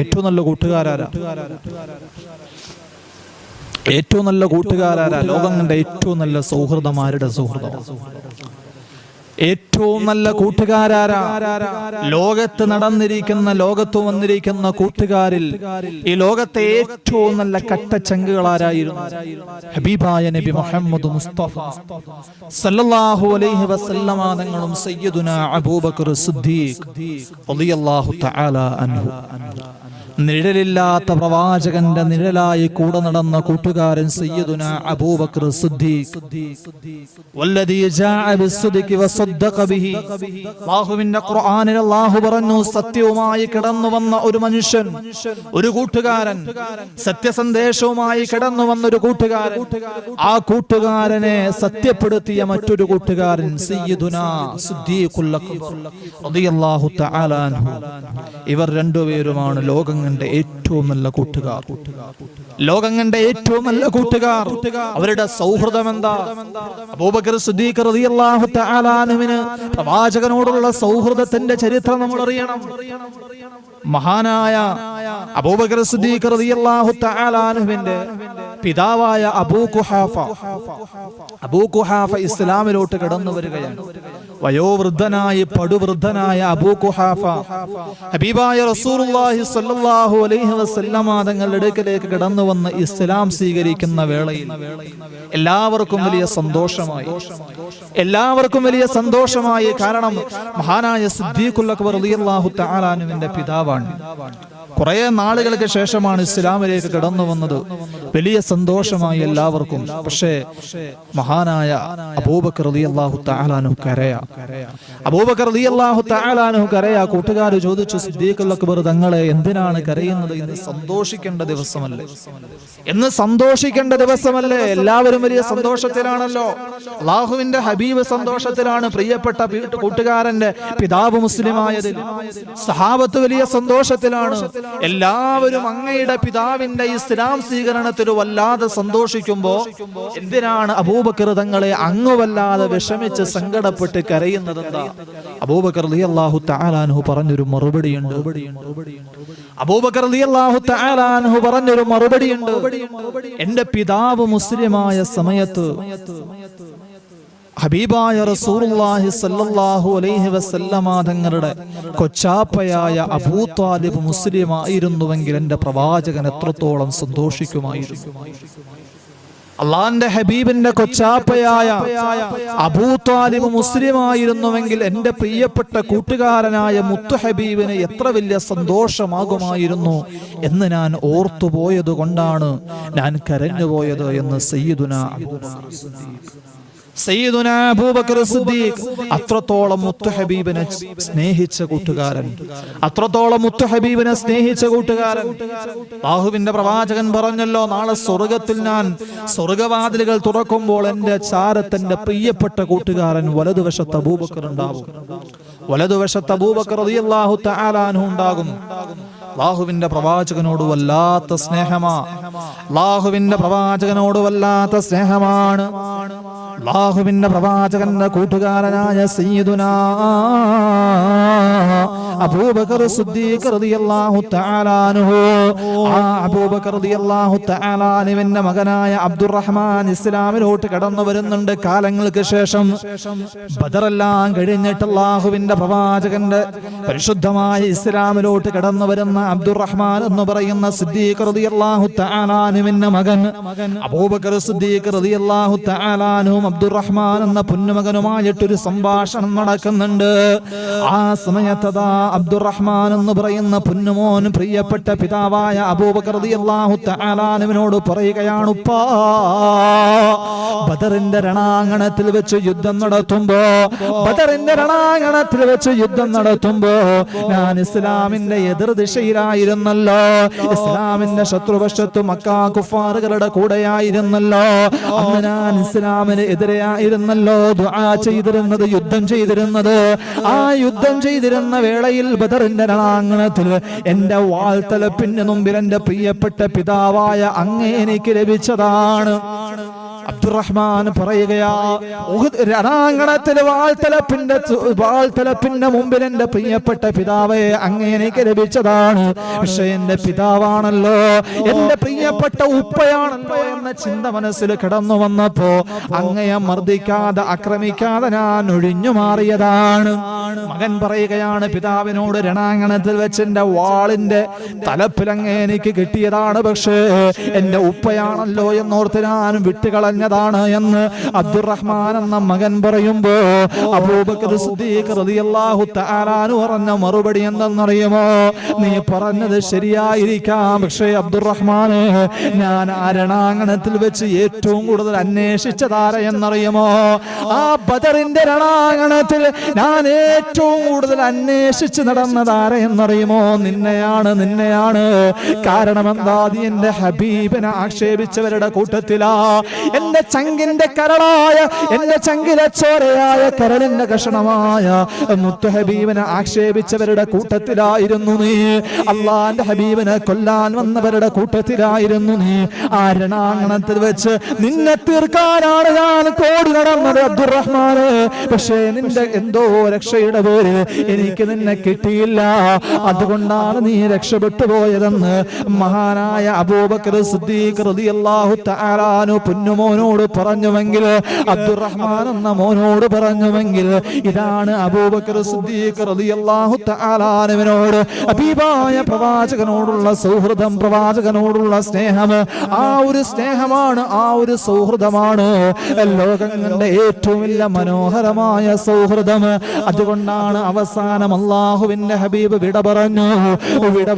ഏറ്റവും നല്ല കൂട്ടുകാരാരാ? ഏറ്റവും നല്ല കൂട്ടുകാരാരാ? ലോകം കണ്ട ഏറ്റവും നല്ല സൗഹൃദമാരുടെ സൗഹൃദം? ഏറ്റവും നല്ല കൂട്ടുകാരാരാ? ലോകത്ത് നടന്നിരിക്കുന്ന, ലോകത്ത് വന്നിരിക്കുന്ന കൂട്ടുകാരിൽ ഈ ലോകത്തെ ഏറ്റവും നല്ല കട്ടച്ചങ്കുകളാരായിരുന്നു? ഹബീബായ നബി മുഹമ്മദ് മുസ്തഫ സല്ലല്ലാഹു അലൈഹി വസല്ലമ തങ്ങളും സയ്യിദുനാ അബൂബക്കർ സിദ്ദീഖ് റളിയല്ലാഹു തആല അൻഹു. നിഴലില്ലാത്ത പ്രവാചകന്റെ നിഴലായി കൂടെ നടന്ന കൂട്ടുകാരൻ സയ്യിദുനാ അബൂബക്കർ സിദ്ദീഖ്. വല്ലദീ ജാഅ ബിസ്സിദ്ഖി വസദ്ദഖ ബിഹി. അല്ലാഹുവിന്റെ ഖുർആനിൽ അല്ലാഹു പറഞ്ഞു, സത്യവുമായി കടന്നു വന്ന ഒരു മനുഷ്യൻ, ഒരു കൂട്ടുകാരൻ, സത്യസന്ദേശവുമായി കടന്നു വന്ന ഒരു കൂട്ടുകാരൻ, ആ കൂട്ടുകാരനെ സത്യപ്പെടുത്തിയ മറ്റൊരു കൂട്ടുകാരൻ സയ്യിദുനാ സിദ്ദീഖുൽ അക്ബർ റളിയല്ലാഹു തആല അൻഹു. ഇവർ രണ്ടുപേരുമാണ് ലോകം കണ്ട ഏറ്റവും നല്ല കൂട്ടുകാർ. ലോകം കണ്ട ഏറ്റവും നല്ല കൂട്ടുകാർ. അവരുടെ സൗഹൃദം എന്താ? അബൂബക്കർ സിദ്ദീഖ് റളിയല്ലാഹു തആല അൻഹുവിന് പ്രവാചകനോടുള്ള സൗഹൃദത്തിന്റെ ചരിത്രം നമ്മൾ അറിയണം. മഹാനായ അബൂബക്കർ സിദ്ദീഖ് റളിയല്ലാഹു തആല അൻഹുവിന്റെ പിതാവായ അബൂ ഖുഹാഫ ഇസ്ലാമിലോട്ട് കടന്നു വരികയാണ്. വയോവൃദ്ധനായ പടുവൃദ്ധനായ അബൂ ഖുഹാഫ ഹബീബായ റസൂലുള്ളാഹി സ്വല്ലല്ലാഹു അലൈഹി വസല്ലമ തങ്ങളുടെ അടുക്കലേക്ക് കടന്നു വന്ന് ഇസ്ലാം സ്വീകരിക്കുന്ന വേളയിൽ എല്ലാവർക്കും വലിയ സന്തോഷമായി. കാരണം മഹാനായ സിദ്ദീഖുൽ അക്ബർ റളിയല്ലാഹു തആല അൻഹുവിന്റെ പിതാവാണ്. കുറെ നാളുകൾക്ക് ശേഷമാണ് ഇസ്ലാമിലേക്ക് കടന്നു വന്നത്. വലിയ സന്തോഷമായി എല്ലാവർക്കും. പക്ഷേ മഹാനായ അബൂബക്കർ റളിയല്ലാഹു തആല അൻഹു കരയാ. കൂട്ടുകാർ ചോദിച്ചു, സിദ്ദീഖുൽ അക്ബർ തങ്ങളെ എന്തിനാണ് കരയുന്നത്? ഇന്ന് സന്തോഷിക്കേണ്ട ദിവസമല്ലേ? എല്ലാവരും വലിയ സന്തോഷത്തിലാണല്ലോ. അല്ലാഹുവിന്റെ ഹബീബ് സന്തോഷത്തിലാണ്. പ്രിയപ്പെട്ട കൂട്ടുകാരന്റെ പിതാവ് മുസ്ലിമായതിൽ സഹാബത്ത് വലിയ സന്തോഷത്തിലാണ്. എല്ലാവരും അങ്ങയുടെ പിതാവിന്റെ ഇസ്ലാം സ്വീകരണത്തിൽ വല്ലാതെ സന്തോഷിക്കുമ്പോ എന്തിനാണ് അബൂബക്കർ തങ്ങളെ അങ്ങ് വല്ലാതെ വിഷമിച്ച് സങ്കടപ്പെട്ട് കരയുന്നതെന്താ? അബൂബക്കർ റളിയല്ലാഹു തആല അൻഹു പറഞ്ഞൊരു മറുപടിയുണ്ട്. എന്റെ പിതാവ് മുസ്ലിമായ സമയത്ത് ഹബീബായ റസൂലുള്ളാഹി സ്വല്ലല്ലാഹു അലൈഹി വസല്ലമ തങ്ങളുടെ കൊച്ചാപ്പയായ അബൂ ത്വാലിബ് മുസ്ലിമായിരുന്നുവെങ്കിൽ എന്റെ പ്രവാചകൻ എത്രത്തോളം സന്തോഷിക്കുമായിരുന്നു. അള്ളാന്റെ ഹബീബിന്റെ കൊച്ചാപ്പയായ അബൂ ത്വാലിബ് മുസ്ലിമായിരുന്നുവെങ്കിൽ എന്റെ പ്രിയപ്പെട്ട കൂട്ടുകാരനായ മുത്തു ഹബീബിന് എത്ര വലിയ സന്തോഷമാകുമായിരുന്നു എന്ന് ഞാൻ ഓർത്തുപോയത് കൊണ്ടാണ് ഞാൻ കരഞ്ഞുപോയത് എന്ന് സയ്യിദുനാ അബൂബക്കർ സിദ്ദീഖ് അത്രത്തോളം മുത്തു ഹബീബിനെ സ്നേഹിച്ച കൂട്ടുകാരൻ. അല്ലാഹുവിന്റെ പ്രവാചകൻ പറഞ്ഞല്ലോ, നാളെ സ്വർഗത്തിൽ ഞാൻ സ്വർഗവാതിലുകൾ തുറക്കുമ്പോൾ എന്റെ ചാരത്തിന്റെ പ്രിയപ്പെട്ട കൂട്ടുകാരൻ വലതുവശത്ത് അബൂബക്കർ ഉണ്ടാകും. അബൂബക്കർ റളിയല്ലാഹു തആല അൻഹു ഉണ്ടാകും. അല്ലാഹുവിന്റെ പ്രവാചകനോട് വല്ലാത്ത സ്നേഹമാണ്. അല്ലാഹുവിന്റെ പ്രവാചകന്റെ കൂട്ടുകാരനായ സയ്യിദുനാ അബൂബക്കർ സിദ്ദീഖ് റളിയല്ലാഹു തആല അൻഹു, ആ അബൂബക്കർ റളിയല്ലാഹു തആല അൻഹുവിന്റെ മകനായ അബ്ദുറഹ്മാൻ ഇസ്ലാമിലോട്ട് കടന്നു വരുന്നുണ്ട്. കാലങ്ങൾക്ക് ശേഷം ബദറെല്ലാം കഴിഞ്ഞിട്ട് അല്ലാഹുവിന്റെ പ്രവാചകന്റെ പരിശുദ്ധമായ ഇസ്ലാമിലോട്ട് കടന്നു വരുന്ന അബ്ദുറഹ്മാൻ എന്ന് പറയുന്ന സിദ്ദീഖ് റളിയല്ലാഹു തആല അൻഹുവിന്റെ മകൻ അബൂബക്കർ സിദ്ദീഖ് റളിയല്ലാഹു തആല അൻഹു അബ്ദുറഹ്മാൻ എന്ന പൊന്നുമകനുമായിട്ടൊരു സംഭാഷണം നടക്കുന്നുണ്ട്. ആ സമയത്ത് അബ്ദുറഹ്മാൻ എന്ന് പറയുന്ന പൊന്നുമോൻ പ്രിയപ്പെട്ട പിതാവായ അബൂബക്കർ റളിയല്ലാഹു തആല അൻഹുവിനോട് പറയുകയാണ്, ഉപ്പാ, ബദറിന്റെ രണാങ്കണത്തിൽ വെച്ച് യുദ്ധം നടത്തുമ്പോ ഞാൻ ഇസ്ലാമിന്റെ എതിർ ദിശയിലായിരുന്നല്ലോ. ഇസ്ലാമിന്റെ ശത്രുപക്ഷത്ത് മക്കാ കുഫാറുകളുടെ കൂടെയായിരുന്നല്ലോ. അന്ന് ഞാൻ ഇസ്ലാമിന് എതിരെയായിരുന്നല്ലോ ദുആ ചെയ്തിരുന്നത്, യുദ്ധം ചെയ്തിരുന്നത്. ആ യുദ്ധം ചെയ്തിരുന്ന വേളയിൽ ബദറിന്റെ രണാങ്കണത്തിൽ എന്റെ വാൾത്തലപ്പിന് മുമ്പിൽ എന്റെ പ്രിയപ്പെട്ട പിതാവായ അങ്ങേ എനിക്ക് ലഭിച്ചതാണ്. അബ്ദുറഹ്മാൻ പറയുകയാ, രണാങ്കണത്തിൽ വാൾത്തലപ്പിന്റെ മുമ്പിൽ എന്റെ പ്രിയപ്പെട്ട പിതാവെ അങ്ങ് എനിക്ക് ലഭിച്ചതാണ്. പക്ഷെ എന്റെ പിതാവാണല്ലോ, എന്റെ പ്രിയപ്പെട്ട ഉപ്പയാണല്ലോ എന്ന ചിന്ത മനസ്സിൽ കിടന്നു വന്നപ്പോ അങ്ങയെ മർദ്ദിക്കാതെ ആക്രമിക്കാതെ ഞാൻ ഒഴിഞ്ഞു മാറിയതാണ്. മകൻ പറയുകയാണ്, പിതാവിനോട് രണാങ്കണത്തിൽ വെച്ച് എന്റെ വാളിന്റെ തലപ്പിൽ അങ്ങ് എനിക്ക് കിട്ടിയതാണ്, പക്ഷേ എന്റെ ഉപ്പയാണല്ലോ എന്നോർത്ത് ഞാൻ വിട്ടുകളഞ്ഞതാണ് എന്ന് അബ്ദുറഹ്മാൻ എന്ന മകൻ പറയുമ്പോ അബൂബക്കർ സിദ്ദീഖ് റളിയല്ലാഹു തആല അൻഹു പറഞ്ഞ മറുപടി എന്തെന്നറിയുമോ? നീ പറഞ്ഞത് ശരിയായിരിക്കാം, പക്ഷേ അബ്ദുറഹ്മാനെ, ഞാൻ ആ രണാങ്കണത്തിൽ വെച്ച് ഏറ്റവും കൂടുതൽ അന്വേഷിച്ചതാര എന്നറിയുമോ? ആ ബദറിന്റെ രണാങ്കണത്തിൽ ഞാൻ ഏറ്റവും കൂടുതൽ അന്വേഷിച്ച് നടന്നതാര എന്നറിയുമോ? നിന്നെയാണ്. കാരണം എന്താ? നീ എന്റെ ഹബീബിനെ ആക്ഷേപിച്ചവരുടെ കൂട്ടത്തിലാ. എന്റെ ചങ്കിന്റെ കരളായ, എന്റെ ചങ്കിലെ ചോരയായ കരളിന്റെ കഷണമായ മുത്തു ഹബീബിനെ ആക്ഷേപിച്ചവരുടെ കൂട്ടത്തിലായിരുന്നു നീ. അള്ളാന്റെ ഹബീബിനെ കൊല്ലാൻ വന്നവരുടെ കൂട്ടത്തിലായിരുന്നു നീ. ആ രണാങ്കണത്തിൽ വെച്ച് നിന്നെ തീർക്കാനാണ് ഞാൻ കോടി നടന്നത് അബ്ദുറഹ്മാന്. പക്ഷേ നിന്റെ എന്തോ രക്ഷയുടെ പേര് എനിക്ക് നിന്നെ കിട്ടിയില്ല, അതുകൊണ്ടാണ് നീ രക്ഷപ്പെട്ടു പോയതെന്ന് മഹാനായ അബൂബക്കർ സിദ്ദീഖ് റളിയല്ലാഹു തആല അൻഹു പൊന്നുമോനോട് പറഞ്ഞുവെങ്കിൽ, അബ്ദുറഹ്മാൻ എന്ന മോനോട് പറഞ്ഞുവെങ്കിൽ, ഇതാണ് അബൂബക്കർ സിദ്ദീഖ് റളിയല്ലാഹു തആല അൻഹുവിനോട് ഹബീബായ പ്രവാചകനോടുള്ള സൗഹൃദം, പ്രവാചകനോടുള്ള സ്നേഹം. ആ ഒരു സ്നേഹമാണ്, ആ ഒരു സൗഹൃദമാണ് ലോകം കണ്ട ഏറ്റവും വലിയ മനോഹരമായ സൗഹൃദം. അതുകൊണ്ടാണ് അവസാനം അല്ലാഹുവിന്റെ ഹബീബ് വിട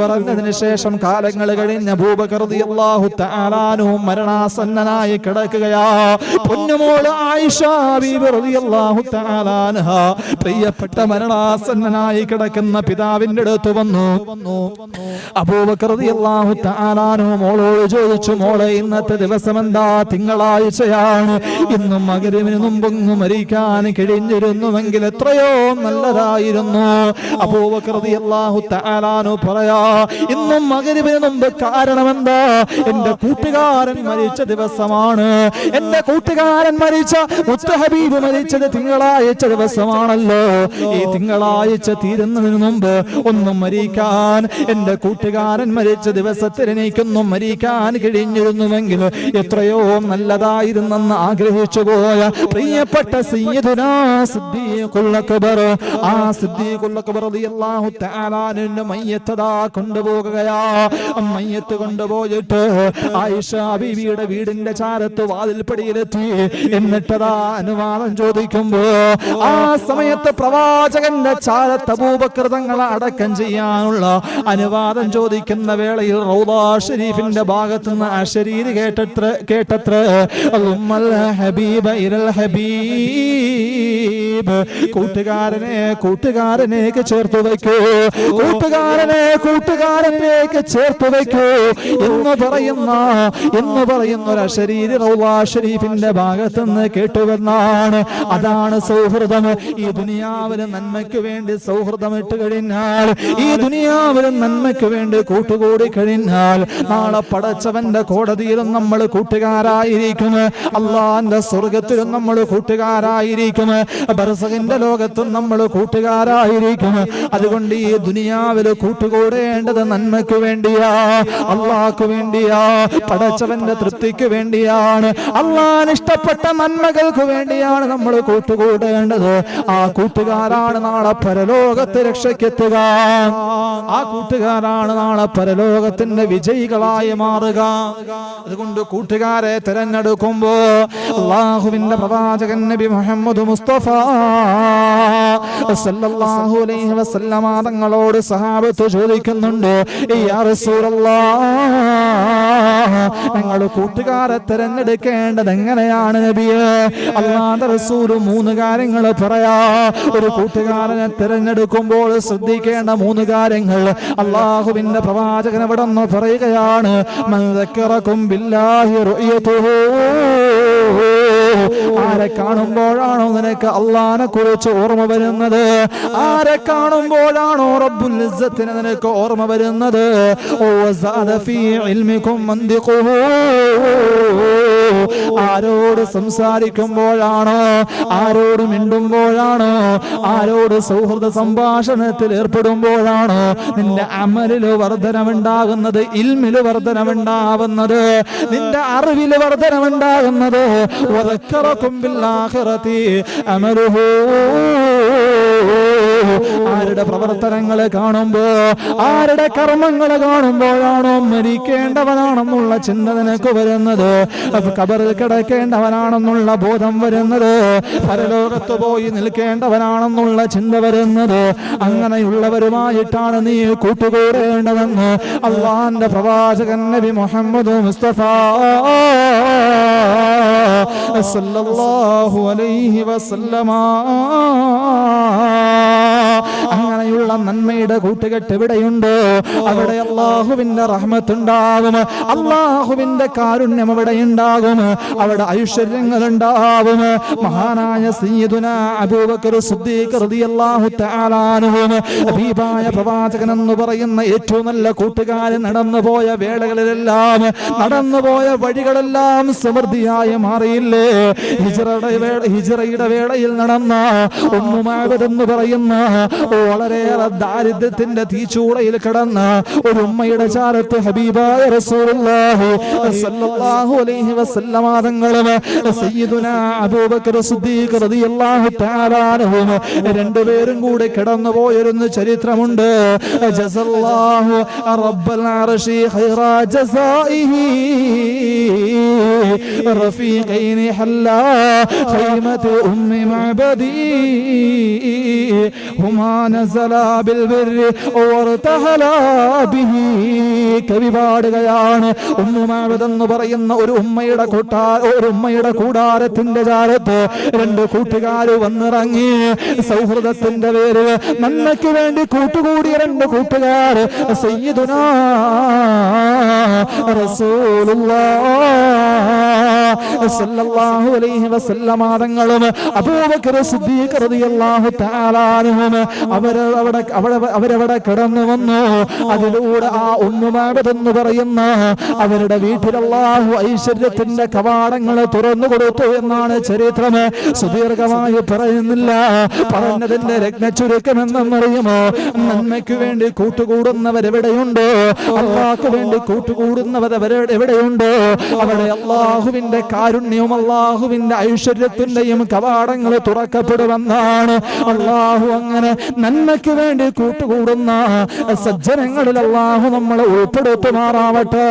പറഞ്ഞതിന് ശേഷം കാലങ്ങൾ കഴിഞ്ഞ അബൂബക്കർ റളിയല്ലാഹു തആല അൻഹു മരണാസന്നനായി കിടക്കുകയാ. പൊന്നുമോൾ ആയിഷ ബീബി റളിയല്ലാഹു തആല അൻഹ പ്രിയപ്പെട്ട മരണാസന്നനായി കിടക്കുന്ന പിതാവിന്റെ അടുത്ത് വന്നു. അബൂബക്കർ റളിയല്ലാഹു തആല അൻഹു മോളോട് ചോദിച്ചു, മോളെ, ഇന്നത്തെ ദിവസം എന്താ? തിങ്കളാഴ്ചയാണ്. ഇന്നും മഗ്‌രിബിന് മുമ്പൊന്നു മരിക്കാൻ കഴിഞ്ഞിരുന്നുവെങ്കിൽ എത്രയോ നല്ലതായിരുന്നു. അബൂബക്കർ റളിയല്ലാഹു തആല അൻഹു പറയാ, ഇന്നും മഗ്‌രിബിന് മുമ്പ്. കാരണം എന്താ? എന്റെ കൂട്ടുകാരൻ മരിച്ച ദിവസമാണ്. എന്റെ കൂട്ടുകാരൻ മരിച്ച, മുത്ത് ഹബീബ് മരിച്ചത് തിങ്കളാഴ്ച ദിവസമാണല്ലോ. ഈ തിങ്കളാഴ്ച തീരുന്നതിന് മുമ്പ് ഒന്നും മരിക്കാൻ, എന്റെ കൂട്ടുകാരൻ മരിച്ച ദിവസത്തിൽ എനിക്കൊന്നും മരിക്കാൻ കഴിഞ്ഞിരുന്നുവെങ്കിൽ എത്രയോ നല്ലതായിരുന്നെന്ന് ആഗ്രഹിച്ചു പോയ പ്രിയപ്പെട്ട സയ്യിദുനാ സിദ്ദീഖുൽ അക്ബർ, ആ സിദ്ദീഖുൽ അക്ബർ റളിയല്ലാഹു തആല അൻഹു മയ്യത്തതാ കൊണ്ടുപോകുകയാ. മയ്യത്ത് കൊണ്ടുപോയിട്ട് ആയിഷ ബീവിയുടെ വീടിന്റെ ചാരത്ത് വാതിൽപ്പടിയിലെത്തി. എന്നിട്ടതാ അനുവാദം ചോദിക്കുമ്പോ ആ സമയത്ത് പ്രവാചകന്റെ ചാരത്ത് അബൂബക്കർ തങ്ങളെ അടക്കം ചെയ്യാനുള്ള അനുവാദം ചോദിക്കുന്ന വേളയിൽ റൗദാ ഷരീഫിന്റെ ഭാഗത്തുനിന്ന് അശരീരി കേട്ടത്ര ഉമ്മൽ ഹബീബ ഇലൽ ഹബീബ്, കൂട്ടുകാരനേക്ക് ചേർത്ത് വയ്ക്കൂ, കൂട്ടുകാരനേക്ക് ചേർത്ത് വയ്ക്കൂ എന്ന് പറയുന്ന ഒരു അശരീരി റൗദാ ഷരീഫിന്റെ ഭാഗത്തുനിന്ന് കേട്ടുവെന്നാണ്. അതാണ് സൗഹൃദം. ഈ ദുനിയാവിലെ നന്മയ്ക്ക് വേണ്ടി സൗഹൃദം ഇട്ട് കഴിഞ്ഞാൽ, ഈ ദുനിയാവിലെ നന്മയ്ക്ക് വേണ്ടി കൂട്ടുകൂടി കഴിഞ്ഞാൽ, നാളെ പടച്ചവന്റെ കോടതിയിലും നമ്മൾ കൂട്ടുകാരായിരിക്കും, അള്ളാന്റെ സ്വർഗത്തിലും നമ്മൾ കൂട്ടുകാരായിരിക്കും, ബർസഖിന്റെ ലോകത്തും നമ്മൾ കൂട്ടുകാരായിരിക്കും. അതുകൊണ്ട് ഈ ദുനിയാവിൽ കൂട്ടുകൂടേണ്ടത് നന്മയ്ക്ക് വേണ്ടിയാ, അള്ളാഹ്ക്ക് വേണ്ടിയാ, പടച്ചവന്റെ തൃപ്തിക്ക് വേണ്ടിയാണ്, അള്ളാഹ്ന് ഇഷ്ടപ്പെട്ട നന്മകൾക്ക് വേണ്ടിയാണ് നമ്മൾ കൂട്ടുകൂടേണ്ടത്. ആ കൂട്ടുകാരാണ് നാളെ പരലോകത്ത് രക്ഷയ്ക്കെത്തുക. ആ കൂട്ടുകാരാണ് നാളെ പരലോകത്തിന്റെ വിജയികളായി മാറുക. അതുകൊണ്ട് കൂട്ടുകാരെ തിരഞ്ഞെടുക്കുമ്പോ അല്ലാഹുവിന്റെ പ്രവാചകൻ നബി മുഹമ്മദ് മുസ്തഫ സല്ലല്ലാഹു അലൈഹി വസല്ലമ തങ്ങളോട് സഹാബത്ത് ചോദിക്കുന്നുണ്ട്, യാ റസൂലല്ലാഹ്, ഞങ്ങൾ കൂട്ടുകാരെ തിരഞ്ഞെടുക്കേണ്ടത് എങ്ങനെയാണ് നബിയെ? അല്ലാഹുവിന്റെ റസൂൽ 3 കാര്യങ്ങൾ പറയാ. ഒരു കൂട്ടുകാരനെ തിരഞ്ഞെടുക്കുമ്പോൾ ശ്രദ്ധിക്കേണ്ട 3 കാര്യങ്ങൾ അല്ലാഹുവിന്റെ പ്രവാചകൻ ഇവിടെ നിന്ന് പറയുകയാണ്. മൻ ദക്കറകും ബില്ലാഹി റുയതുഹു, ആരെ കാണുമ്പോഴാണോ നിനക്ക് അള്ളാഹിനെ കുറിച്ച് ഓർമ്മ വരുന്നത്? ആരെ കാണുമ്പോഴാണോ റബ്ബുൽ ഇസ്സത്തിനെ നിനക്ക് ഓർമ്മ വരുന്നത്? ഓ വസാദ ഫീ ഇൽമികും മന്ദിഖുഹു, ആരോട് സംസാരിക്കുമ്പോഴാണോ, ആരോട് മിണ്ടുമ്പോഴാണോ, ആരോട് സൗഹൃദ സംഭാഷണത്തിൽ ഏർപ്പെടുമ്പോഴാണോ നിന്റെ അമലില് വർധനമുണ്ടാകുന്നത്, ഇൽമില് വർധനമുണ്ടാകുന്നത്, നിന്റെ അറിവില് വർധനമുണ്ടാകുന്നത്. വദക്കറകും ബിൽആഖിറതി അമലുഹു. ആരുടെ പ്രവർത്തനങ്ങൾ കാണുമ്പോ, ആരുടെ കർമ്മങ്ങൾ കാണുമ്പോഴാണോ മരിക്കേണ്ടവനാണെന്നുള്ള ചിന്ത നിനക്ക് വരുന്നത്, ഖബറിൽ കിടക്കേണ്ടവനാണെന്നുള്ള ബോധം വരുന്നത്, പരലോകത്ത് പോയി നിൽക്കേണ്ടവനാണെന്നുള്ള ചിന്ത വരുന്നത്, അങ്ങനെയുള്ളവരുമായിട്ടാണ് നീ കൂട്ടുകൂടേണ്ടതെന്ന് അള്ളാന്റെ പ്രവാചകൻ നബി മുഹമ്മദ് മുസ്തഫ സല്ലല്ലാഹു അലൈഹി വസല്ലമ. അങ്ങനെയുള്ള നന്മയുടെ കൂട്ടുകെട്ട് എവിടെയുണ്ട് അവിടെ അല്ലാഹുവിന്റെ റഹ്മത്ത് ഉണ്ടാകും, അല്ലാഹുവിന്റെ കാരുണ്യം അവിടെ ഉണ്ടാകും, അവിടെ ഐശ്വര്യങ്ങൾ ഉണ്ടാകും. മഹാനായ സയ്യിദുനാ അബൂബക്കർ സിദ്ദീഖ് റളിയല്ലാഹു തആല അൻഹു, ഹബീബായ പ്രവാചകൻ എന്ന് പറയുന്ന ഏറ്റവും നല്ല കൂട്ടുകാരൻ നടന്നുപോയ വേളകളിലെല്ലാം, നടന്നുപോയ വഴികളെല്ലാം സമൃദ്ധിയായി മാറിയില്ലേ? ഹിജ്റയുടെ വേളയിൽ നടന്ന ഉമ്മു മഅബദ് എന്ന് പറയുന്ന വളരെയേറെ ദാരിദ്ര്യത്തിന്റെ തീച്ചൂളയിൽ കിടന്ന ഒരു ഉമ്മയുടെ ചാരത്ത് ഹബീബായ റസൂലുള്ളാഹി സ്വല്ലല്ലാഹു അലൈഹി വസല്ലമ തങ്ങളും സയ്യിദുനാ അബൂബക്കർ സിദ്ദീഖ് റളിയല്ലാഹു തആല അൻഹു രണ്ടുപേരും കൂടി കിടന്നു പോയൊരു ചരിത്രമുണ്ട്. ജസല്ലാഹു റബ്ബൽ അർശി ഖൈറാ ജസാഇഹി റഫീഖൈനി ഹല്ലാ ഖൈമതു ഉമ്മി മഅബദി ഹുമാ നസലാ ബിൽ ബിർരി വർതഹലാ ബിഹി. കവി പാടുകയാണ്, ഉമ്മു മഅബദ് എന്ന് പറയുന്ന ഒരു ഉമ്മയുടെ കൂടാരത്തിന്റെ ചാരത്ത് രണ്ട് കൂട്ടുകാർ വന്നിറങ്ങി. സൗഹൃദത്തിന്റെ പേര് നന്മയ്ക്ക് വേണ്ടി കൂട്ടുകൂടിയ രണ്ട് കൂട്ടുകാർ സയ്യിദുനാ റസൂലുള്ളാഹി സ്വല്ലല്ലാഹു അലൈഹി വസല്ലമ തങ്ങളും അബൂബക്കർ സിദ്ദീഖ് റളിയല്ലാഹു തആല അൻഹു അവരവിടെ കടന്നു വന്നു. അതിലൂടെ ആ ഉമ്മു മഅബദ് എന്ന് പറയുന്ന അവരുടെ വീട്ടിൽ അല്ലാഹു ഐശ്വര്യത്തിന്റെ കവാടങ്ങൾ തുറന്നു കൊടുത്തു എന്നാണ് ചരിത്രം. സുദീർഘമായി പറയുന്നില്ല, പറഞ്ഞതിന്റെ രത്നച്ചുരുക്കം എന്തെന്നറിയുമോ? നന്മയ്ക്ക് വേണ്ടി കൂട്ടുകൂടുന്നവരെവിടെയുണ്ടോ, അല്ലാഹുവിന് വേണ്ടി കൂട്ടുകൂടുന്നവരെവിടെയുണ്ടോ അവിടെ അല്ലാഹുവിന്റെ കാരുണ്യവും അല്ലാഹുവിന്റെ ഐശ്വര്യത്തിന്റെയും കവാടങ്ങൾ തുറക്കപ്പെടുമെന്നാണ്. അല്ലാഹു അങ്ങനെ നന്മയ്ക്ക് വേണ്ടി കൂട്ടുകൂടുന്ന സജ്ജനങ്ങളിൽ അല്ലാഹു നമ്മളെ ഉൾപ്പെടുത്തുമാറാവട്ടെ.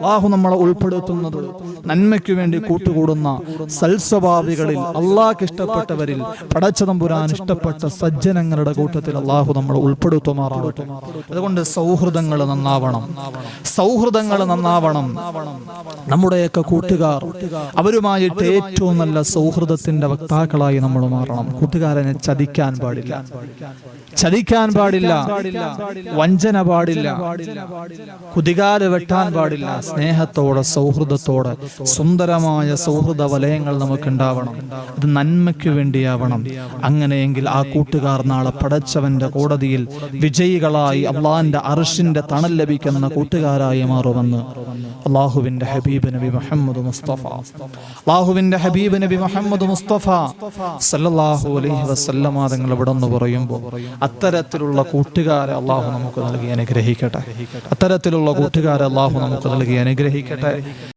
അല്ലാഹു നമ്മളെ ഉൾപ്പെടുത്തുന്നത് നന്മയ്ക്ക് വേണ്ടി കൂട്ടുകൂടുന്ന സൽസ്വഭാവികളിൽ, അല്ലാഹുക്ക് ഇഷ്ടപ്പെട്ടവരിൽ, പടച്ചതമ്പുരാൻ ഇഷ്ടപ്പെട്ട സജ്ജനങ്ങളുടെ കൂട്ടത്തിൽ അല്ലാഹു നമ്മളെ ഉൾപ്പെടുത്തുമാറാവട്ടെ. അതുകൊണ്ട് സൗഹൃദങ്ങൾ നന്നാവണം, സൗഹൃദങ്ങൾ നന്നാവണം. നമ്മുടെയൊക്കെ കൂട്ടുകാർ, അവരുമായിട്ട് ഏറ്റവും നല്ല സൗഹൃദത്തിന്റെ വക്താക്കളായി നമ്മൾ മാറണം. കൂട്ടുകാരനെ ചതിക്കാൻ പാടില്ല, ചതിക്കാൻ പാടില്ല, വഞ്ചന പാടില്ല, കുതികാല് വെട്ടാൻ പാടില്ല. സ്നേഹത്തോടെ സൗഹൃദത്തോടെ സുന്ദരമായ സൗഹൃദ വലയങ്ങൾ നമുക്കുണ്ടാവണം. അത് നന്മയ്ക്ക് വേണ്ടിയാവണം. അങ്ങനെയെങ്കിൽ ആ കൂട്ടുകാർ നാളെ പടച്ചവന്റെ കോടതിയിൽ വിജയികളായി അള്ളാന്റെ അർശിന്റെ തണൽ ലഭിക്കുന്ന കൂട്ടുകാരായി മാറുമെന്ന് അള്ളാഹുവിന്റെ ഹബീബ് നബി മുഹമ്മദ് മുസ്തഫ, അള്ളാഹുവിന്റെ ഹബീബ് നബി മുഹമ്മദ് മുസ്തഫ സല്ലല്ലാഹു അലൈഹി വസല്ലമ തങ്ങൾ ഇവിടെ നിന്ന് പറയുമ്പോൾ അത്തരത്തിലുള്ള കൂട്ടുകാരെ അള്ളാഹു നമുക്ക് നൽകി അനുഗ്രഹിക്കട്ടെ. അത്തരത്തിലുള്ള കൂട്ടുകാരെ അള്ളാഹു നമുക്ക് നൽകി അനുഗ്രഹിക്കട്ടെ.